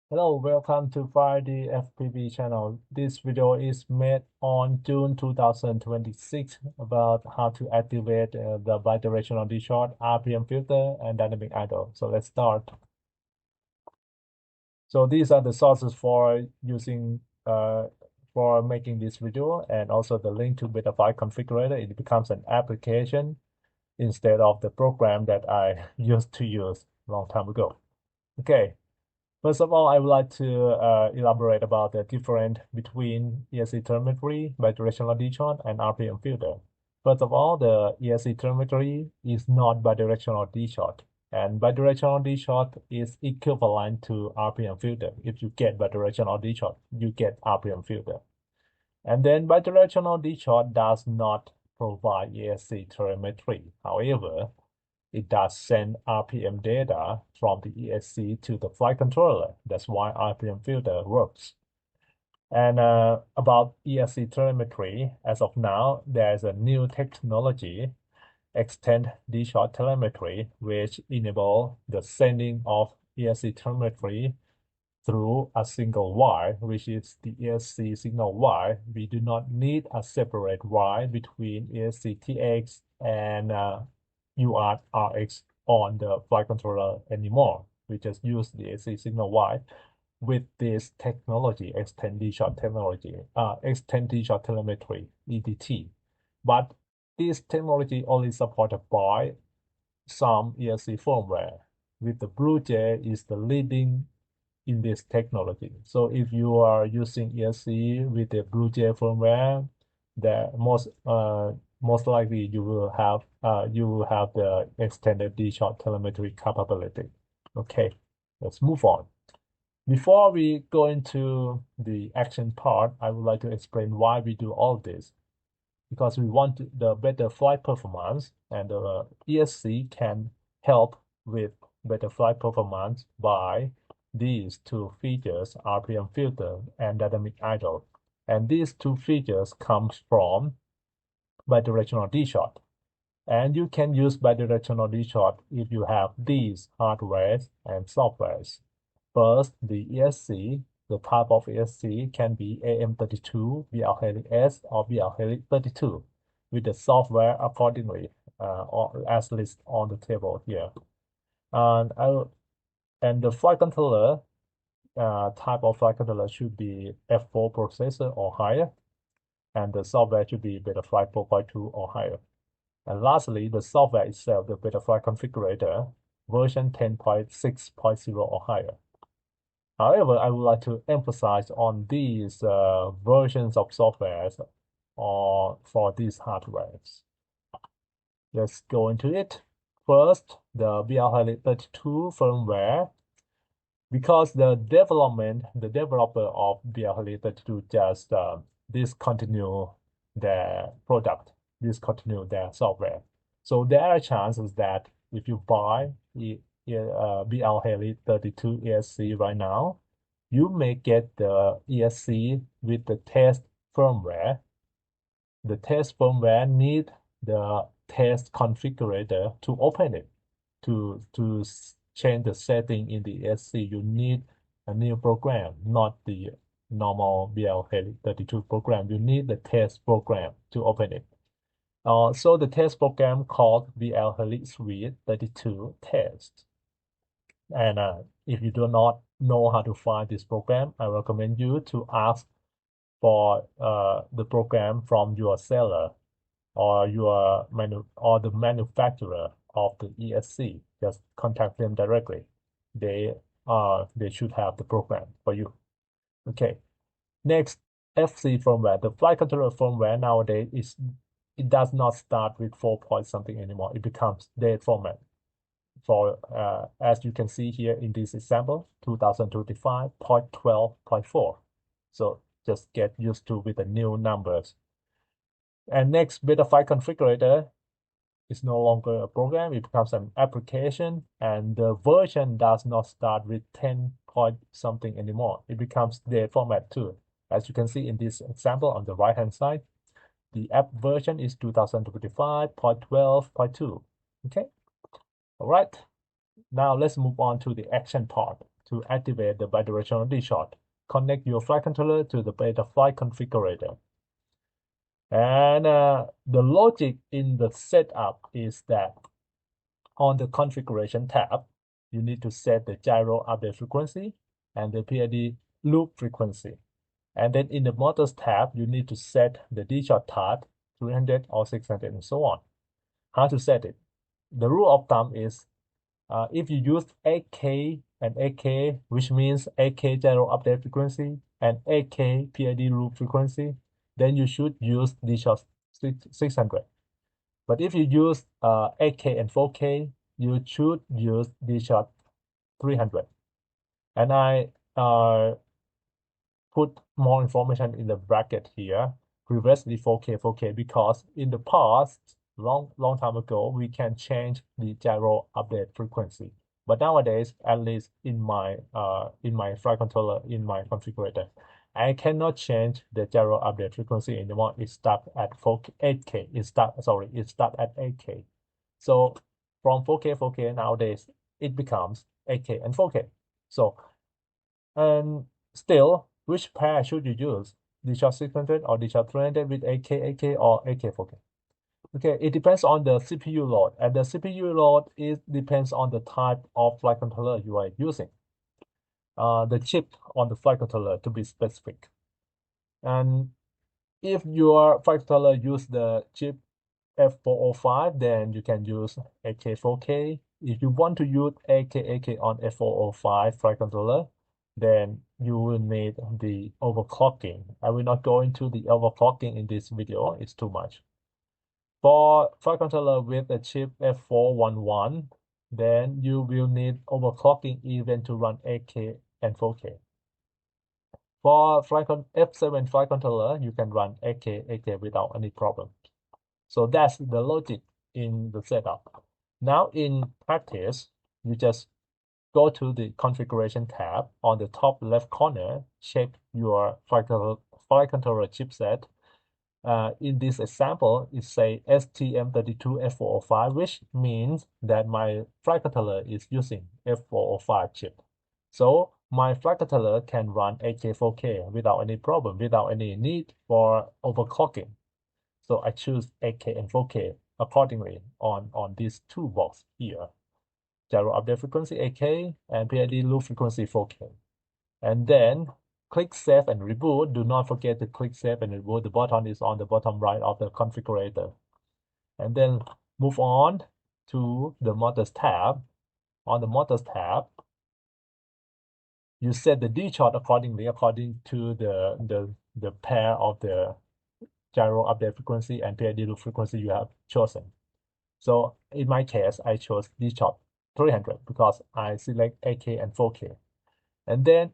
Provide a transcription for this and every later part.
Hello, welcome to Friday FPV channel. This video is made on June 2026 about how to activate the bidirectional DShot, RPM filter, and dynamic idle. So let's start. So these are the sources for using for making this video, and also the link to Betaflight configurator. It becomes an application instead of the program that I used to use a long time ago. Okay. First of all, I would like to elaborate about the difference between ESC telemetry, bidirectional DShot, and RPM filter. First of all, the ESC telemetry is not bidirectional DShot, and bidirectional DShot is equivalent to RPM filter. If you get bidirectional DShot, you get RPM filter. And then bidirectional DShot does not provide ESC telemetry. However, it does send RPM data from the ESC to the flight controller. That's why RPM filter works. And about ESC telemetry, as of now, there's a new technology, extend DShot telemetry, which enable the sending of ESC telemetry through a single wire, which is the ESC signal wire. We do not need a separate wire between ESC TX and UART-RX on the flight controller anymore. We just use the ESC signal wire with this technology, extend DShot technology, extend DShot telemetry, EDT. But this technology only supported by some ESC firmware. With the BlueJ is the leading in this technology. So if you are using ESC with the BlueJ firmware, the most likely you will have the extended DShot telemetry capability. Okay, let's move on. Before we go into the action part, I would like to explain why we do all this. Because we want the better flight performance, and the ESC can help with better flight performance by these two features, RPM filter and dynamic idle. And these two features comes from bidirectional DShot. And you can use bidirectional DShot if you have these hardwares and softwares. First, the ESC, the type of ESC can be AM32, BL-Helix-S, or BL-Helix-32 with the software accordingly, or as listed on the table here. And the flight controller type of flight controller should be F4 processor or higher, and the software should be Betaflight 4.2 or higher. And lastly, the software itself, the Betaflight configurator, version 10.6.0 or higher. However, I would like to emphasize on these versions of softwares for these hardwares. Let's go into it. First, the BL-32 firmware. Because the developer of BL-32 just discontinue their product, discontinue their software. So there are chances that if you buy BL-32 ESC right now, you may get the ESC with the test firmware. The test firmware need the test configurator to open it. To change the setting in the ESC, you need a new program, not the normal BL-32 program. You need the test program to open it. So the test program called BL-Helix Suite 32 test. And if you do not know how to find this program, I recommend you to ask for the program from your seller or the manufacturer of the ESC. Just contact them directly. They should have the program for you. Okay. Next, FC firmware. The flight controller firmware nowadays it does not start with 4 point something anymore. It becomes dead format. For as you can see here in this example, 2025.12.4. So just get used to with the new numbers. And next, Betaflight configurator is no longer a program, it becomes an application, and the version does not start with 10 point something anymore. It becomes their format too. As you can see in this example on the right hand side, the app version is 2025.12.2. Okay. All right. Now let's move on to the action part to activate the bidirectional DShot. Connect your flight controller to the Betaflight configurator. And the logic in the setup is that on the configuration tab, you need to set the gyro update frequency and the PID loop frequency. And then in the motors tab, you need to set the DShot type 300 or 600 and so on. How to set it? The rule of thumb is if you use 8K and 8K, which means 8K gyro update frequency and 8K PID loop frequency, then you should use DShot 600. But if you use 8K and 4K, you should use DShot 300. And I put more information in the bracket here, previously 4K, because in the past, long time ago, we can change the gyro update frequency. But nowadays, at least in my flight controller, in my configurator, I cannot change the gyro update frequency anymore. It's stuck at 8K. It's stuck at 8K. So from 4K nowadays, it becomes 8K and 4K. So, and still, which pair should you use? DShot 600 or DShot 300 with 8K or 8K 4K? Okay, it depends on the CPU load, and the CPU load depends on the type of flight controller you are using. The chip on the flight controller to be specific. And if your flight controller use the chip F405, then you can use 8K 4K. If you want to use 8K on F405 flight controller, then you will need the overclocking. I will not go into the overclocking in this video, it's too much. For flight controller with a chip F411, then you will need overclocking even to run 8K and 4K. For F7 flight controller, you can run 8K without any problem. So that's the logic in the setup. Now in practice, you just go to the configuration tab on the top left corner, check your flight controller chipset. In this example, it says STM32F405, which means that my flight controller is using F405 chip. So my flight controller can run 8K 4K without any problem, without any need for overclocking. So I choose 8K and 4K accordingly on these two boxes here. Gyro update frequency 8K and PID loop frequency 4K. And then click Save and Reboot. Do not forget to click Save and Reboot. The button is on the bottom right of the configurator. And then move on to the Motors tab. On the Motors tab, you set the DShot according to the pair of the gyro update frequency and PID loop frequency you have chosen. So in my case, I chose DShot 300 because I select 8K and 4K. And then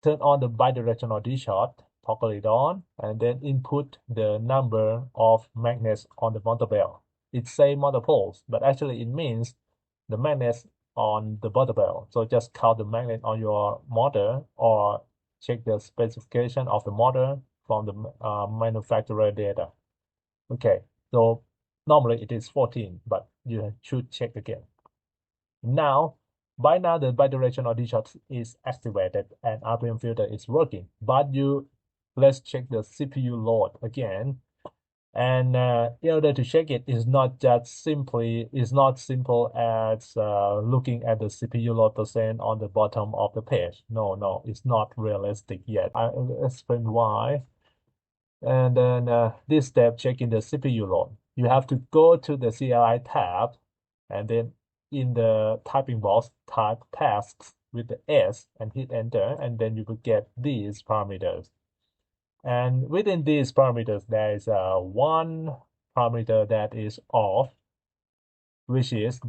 turn on the bidirectional DShot, toggle it on, and then input the number of magnets on the motor bell. It says motor poles, but actually it means the magnets on the motor bell. So just count the magnet on your motor or check the specification of the motor from the manufacturer data. Okay, so normally it is 14, but you should check again. By now, the bidirectional DShot is activated and RPM filter is working. But let's check the CPU load again. And in order to check it, it's not simple as looking at the CPU load percent on the bottom of the page. No, it's not realistic yet. I'll explain why. And then this step, checking the CPU load. You have to go to the CLI tab, and then in the typing box, type tasks with the S and hit enter, and then you will get these parameters. And within these parameters, there is one parameter that is off, which is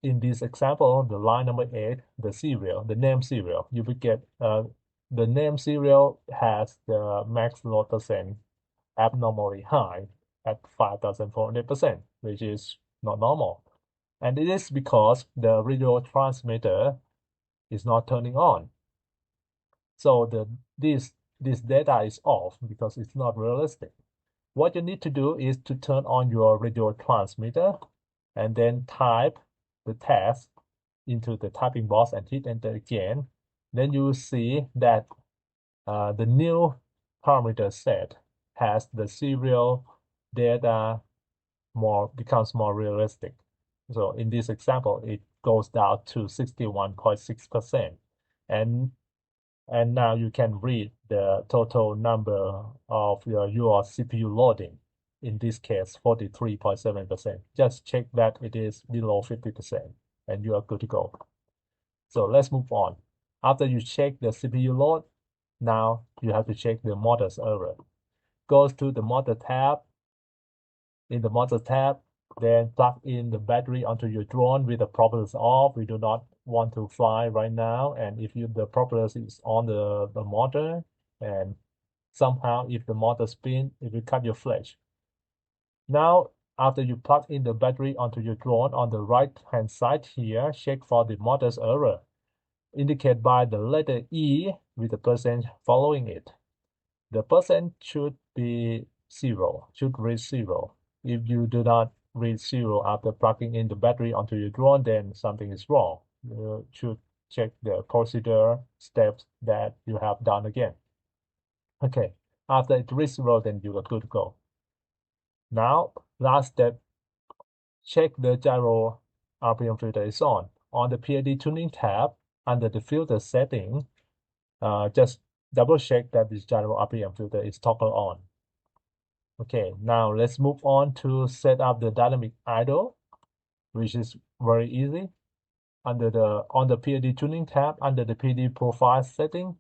in this example, the line number 8, the name serial. You will get the name serial has the max load percent abnormally high at 5,400%, which is not normal. And it is because the radio transmitter is not turning on. So this data is off because it's not realistic. What you need to do is to turn on your radio transmitter and then type the text into the typing box and hit enter again. then you will see that the new parameter set has the serial data becomes more realistic. So in this example, it goes down to 61.6%. And now you can read the total number of your CPU loading. In this case, 43.7%. Just check that it is below 50% and you are good to go. So let's move on. After you check the CPU load, now you have to check the models error. Go to the model tab. In the model tab, then plug in the battery onto your drone with the propellers off. We do not want to fly right now. And if the propellers is on the motor, and somehow if the motor spin, it will cut your flash. Now, after you plug in the battery onto your drone, on the right-hand side here, check for the motor's error, indicated by the letter E with the percent following it. The percent should be 0, should read 0. If you do not read 0 after plugging in the battery onto your drone, then something is wrong. You should check the procedure steps that you have done again. Okay, after it reads 0, then you are good to go. Now, last step, check the gyro RPM filter is on. On the PID tuning tab, under the filter setting, just double check that this gyro RPM filter is toggled on. Okay, now let's move on to set up the dynamic idle, which is very easy. On the PID tuning tab, under the PID profile setting,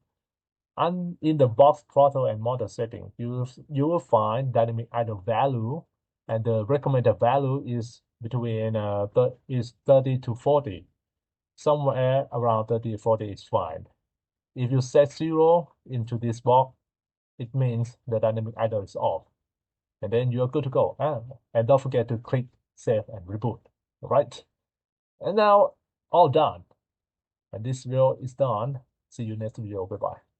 and in the box throttle and motor setting, you will find dynamic idle value, and the recommended value is between 30 to 40. Somewhere around 30 to 40 is fine. If you set 0 into this box, it means the dynamic idle is off. And then you're good to go. And don't forget to click save and reboot. All right. And now all done. And this video is done. See you next video. Bye-bye.